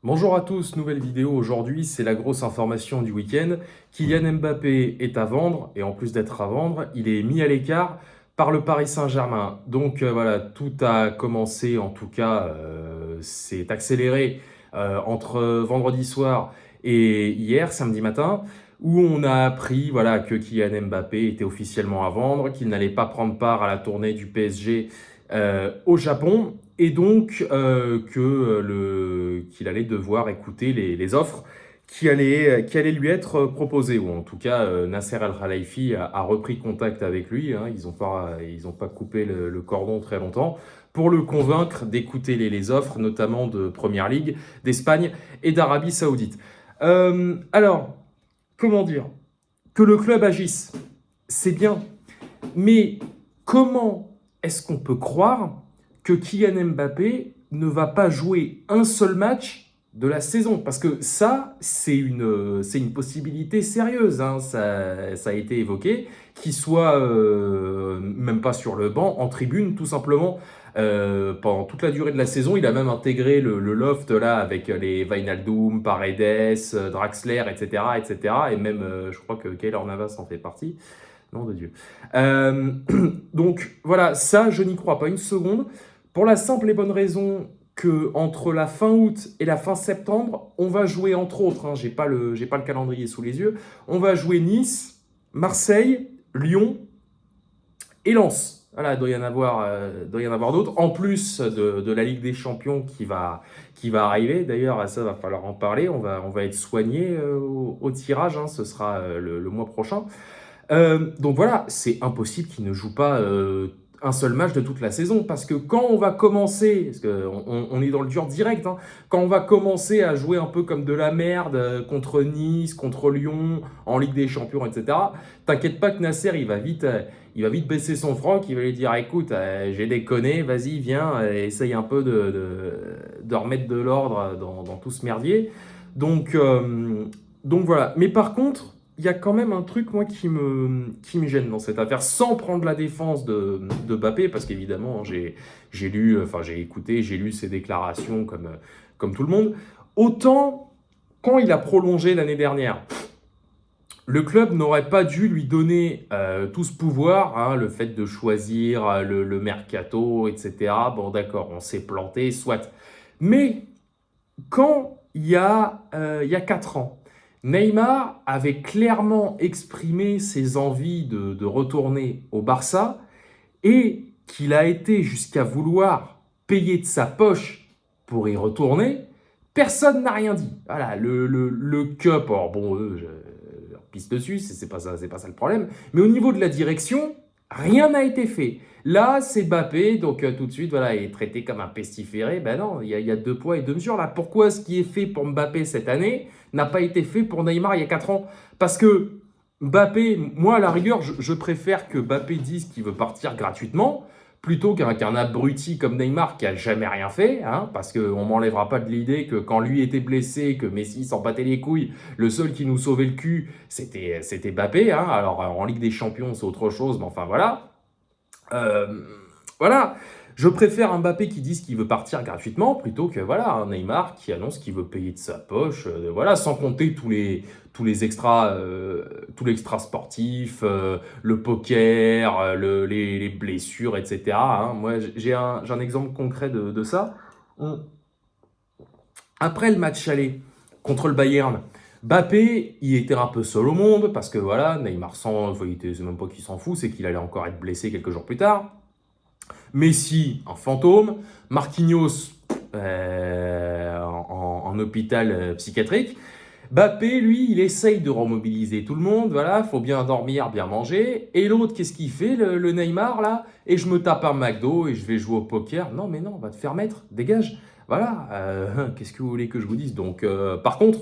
Bonjour à tous, nouvelle vidéo aujourd'hui, c'est la grosse information du week-end. Kylian Mbappé est à vendre et en plus d'être à vendre, il est mis à l'écart par le Paris Saint-Germain. Donc voilà, tout a commencé, en tout cas, c'est accéléré entre vendredi soir et hier, samedi matin, où on a appris voilà, que Kylian Mbappé était officiellement à vendre, qu'il n'allait pas prendre part à la tournée du PSG au Japon et donc qu'il allait devoir écouter les offres qui allaient lui être proposées, ou en tout cas Nasser Al-Khelaifi a repris contact avec lui, hein. Ils ont pas coupé le cordon très longtemps pour le convaincre d'écouter les offres, notamment de Première Ligue, d'Espagne et d'Arabie Saoudite. Alors, comment dire? Que le club agisse, c'est bien, mais comment est-ce qu'on peut croire que Kylian Mbappé ne va pas jouer un seul match de la saison? Parce que ça, c'est une possibilité sérieuse, hein. Ça a été évoqué, qu'il soit même pas sur le banc, en tribune, tout simplement. Pendant toute la durée de la saison, il a même intégré le loft là avec les Wijnaldum, Paredes, Draxler, etc., etc. Et cetera. Et même, je crois que Keylor Navas en fait partie. Nom de Dieu. Euh, donc voilà, ça, je n'y crois pas une seconde. Pour la simple et bonne raison que entre la fin août et la fin septembre, on va jouer entre autres, hein, j'ai pas le calendrier sous les yeux, on va jouer Nice, Marseille, Lyon et Lens. Voilà, il doit y en avoir d'autres, en plus de la Ligue des Champions qui va arriver. D'ailleurs, ça va falloir en parler. On va être soigné au tirage, hein, ce sera le mois prochain. Donc voilà, c'est impossible qu'il ne joue pas un seul match de toute la saison. Parce que quand on va commencer, parce qu'on est dans le dur direct, hein, quand on va commencer à jouer un peu comme de la merde contre Nice, contre Lyon, en Ligue des Champions, etc., t'inquiète pas que Nasser, il va vite baisser son froc, il va lui dire, écoute, j'ai déconné, vas-y, viens, essaye un peu de remettre de l'ordre dans tout ce merdier. Donc, euh, donc voilà. Mais par contre, il y a quand même un truc, moi, qui me gêne dans cette affaire, sans prendre la défense de Mbappé, parce qu'évidemment, j'ai lu, enfin, j'ai écouté, j'ai lu ses déclarations comme tout le monde. Autant, quand il a prolongé l'année dernière, le club n'aurait pas dû lui donner tout ce pouvoir, hein, le fait de choisir le mercato, etc. Bon, d'accord, on s'est planté, soit. Mais quand il y a 4 ans, Neymar avait clairement exprimé ses envies de retourner au Barça et qu'il a été jusqu'à vouloir payer de sa poche pour y retourner, personne n'a rien dit. Voilà, le Cup, alors bon, eux, je leur pisse dessus, c'est pas ça le problème, mais au niveau de la direction, rien n'a été fait. Là, c'est Mbappé, donc tout de suite, voilà, il est traité comme un pestiféré. Ben non, il y a deux poids et deux mesures là. Pourquoi ce qui est fait pour Mbappé cette année n'a pas été fait pour Neymar il y a 4 ans? Parce que Mbappé, moi à la rigueur, je préfère que Mbappé dise qu'il veut partir gratuitement plutôt qu'un abruti comme Neymar qui a jamais rien fait, hein, parce qu'on m'enlèvera pas de l'idée que quand lui était blessé, que Messi s'en battait les couilles, le seul qui nous sauvait le cul, c'était Mbappé, hein. Alors en Ligue des Champions, c'est autre chose, mais enfin voilà. Euh, voilà, je préfère un Mbappé qui dise qu'il veut partir gratuitement plutôt que voilà un Neymar qui annonce qu'il veut payer de sa poche. Voilà, sans compter tous les extras, tout l'extra sportif, le poker, les blessures, etc., hein. Moi, j'ai un exemple concret de ça. On- Après le match aller contre le Bayern, Mbappé, il était un peu seul au monde parce que voilà, Neymar c'est même pas qu'il s'en fout, c'est qu'il allait encore être blessé quelques jours plus tard. Messi, un fantôme. Marquinhos, en hôpital psychiatrique. Mbappé, lui, il essaye de remobiliser tout le monde. Voilà, faut bien dormir, bien manger. Et l'autre, qu'est-ce qu'il fait, le Neymar, là? Et je me tape un McDo et je vais jouer au poker. Non, mais non, on va te faire mettre, dégage. Voilà, qu'est-ce que vous voulez que je vous dise? Donc, par contre,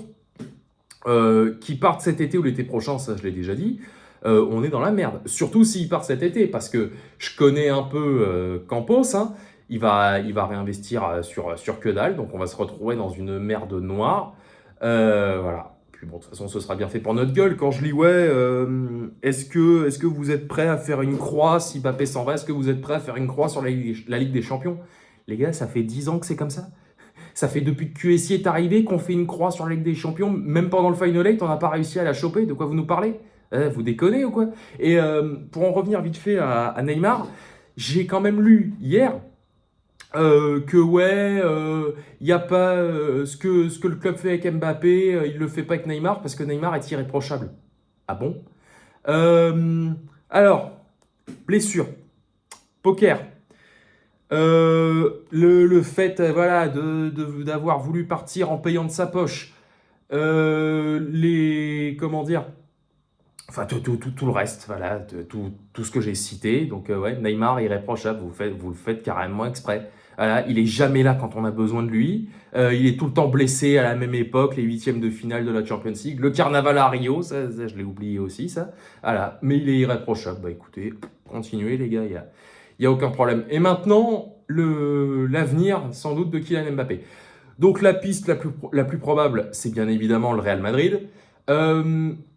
qui partent cet été ou l'été prochain, ça je l'ai déjà dit, on est dans la merde. Surtout s'ils partent cet été, parce que je connais un peu Campos, hein, il va réinvestir sur que dalle, donc on va se retrouver dans une merde noire. Voilà. Puis bon, de toute façon, ce sera bien fait pour notre gueule. Quand je lis, ouais, est-ce que vous êtes prêt à faire une croix si Mbappé s'en va? Est-ce que vous êtes prêt à faire une croix sur la Ligue des Champions? Les gars, ça fait 10 ans que c'est comme ça. Ça fait depuis que QSI est arrivé qu'on fait une croix sur la Ligue des Champions. Même pendant le Final 8, on n'a pas réussi à la choper. De quoi vous nous parlez? Vous déconnez ou quoi? Et pour en revenir vite fait à Neymar, j'ai quand même lu hier que ouais, il y a pas ce que le club fait avec Mbappé, il le fait pas avec Neymar parce que Neymar est irréprochable. Ah bon? Euh, alors, blessure, poker. Le fait voilà, d'avoir voulu partir en payant de sa poche, comment dire, enfin tout le reste, voilà, tout ce que j'ai cité. Donc ouais, Neymar irréprochable, vous le faites carrément exprès. Voilà, il est jamais là quand on a besoin de lui. Il est tout le temps blessé à la même époque, les huitièmes de finale de la Champions League, le carnaval à Rio, ça, je l'ai oublié aussi ça. Voilà, mais il est irréprochable. Bah écoutez, continuez les gars, il y a aucun problème. Et maintenant, l'avenir sans doute de Kylian Mbappé. Donc la piste la plus probable, c'est bien évidemment le Real Madrid.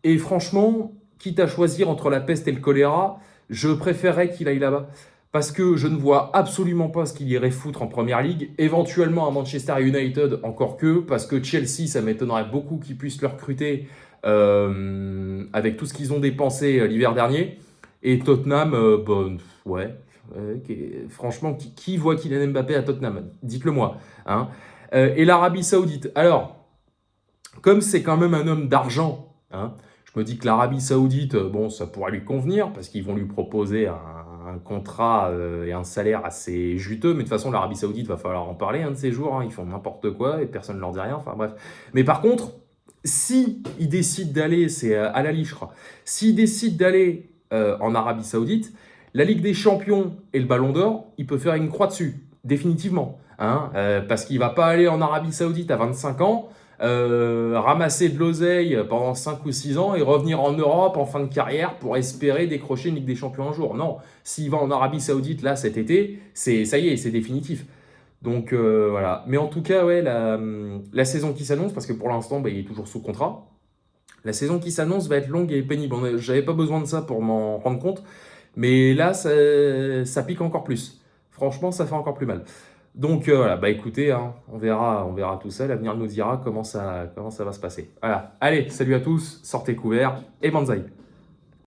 Et franchement, quitte à choisir entre la peste et le choléra, je préférerais qu'il aille là-bas. Parce que je ne vois absolument pas ce qu'il irait foutre en Première Ligue. Éventuellement à Manchester United, encore que, parce que Chelsea, ça m'étonnerait beaucoup qu'ils puissent le recruter avec tout ce qu'ils ont dépensé l'hiver dernier. Et Tottenham, bon, ouais. Franchement, qui voit Kylian Mbappé à Tottenham? Dites-le moi. Hein. Et l'Arabie Saoudite. Alors, comme c'est quand même un homme d'argent, hein, je me dis que l'Arabie Saoudite, bon, ça pourrait lui convenir parce qu'ils vont lui proposer un contrat et un salaire assez juteux. Mais de toute façon, l'Arabie Saoudite, va falloir en parler un de ces jours. Hein, ils font n'importe quoi et personne ne leur dit rien. Enfin bref. Mais par contre, si il décide d'aller, c'est à la je crois, s'il décide d'aller en Arabie Saoudite, la Ligue des Champions et le Ballon d'Or, il peut faire une croix dessus, définitivement. Hein, parce qu'il va pas aller en Arabie Saoudite à 25 ans, ramasser de l'oseille pendant 5 ou 6 ans et revenir en Europe en fin de carrière pour espérer décrocher une Ligue des Champions un jour. Non, s'il va en Arabie Saoudite là cet été, ça y est, c'est définitif. Donc voilà. Mais en tout cas, ouais, la saison qui s'annonce, parce que pour l'instant, bah, il est toujours sous contrat. La saison qui s'annonce va être longue et pénible. J'avais pas besoin de ça pour m'en rendre compte. Mais là, ça pique encore plus. Franchement, ça fait encore plus mal. Donc voilà, bah écoutez, hein, on verra tout ça. L'avenir nous dira comment ça va se passer. Voilà. Allez, salut à tous, sortez couverts et banzai.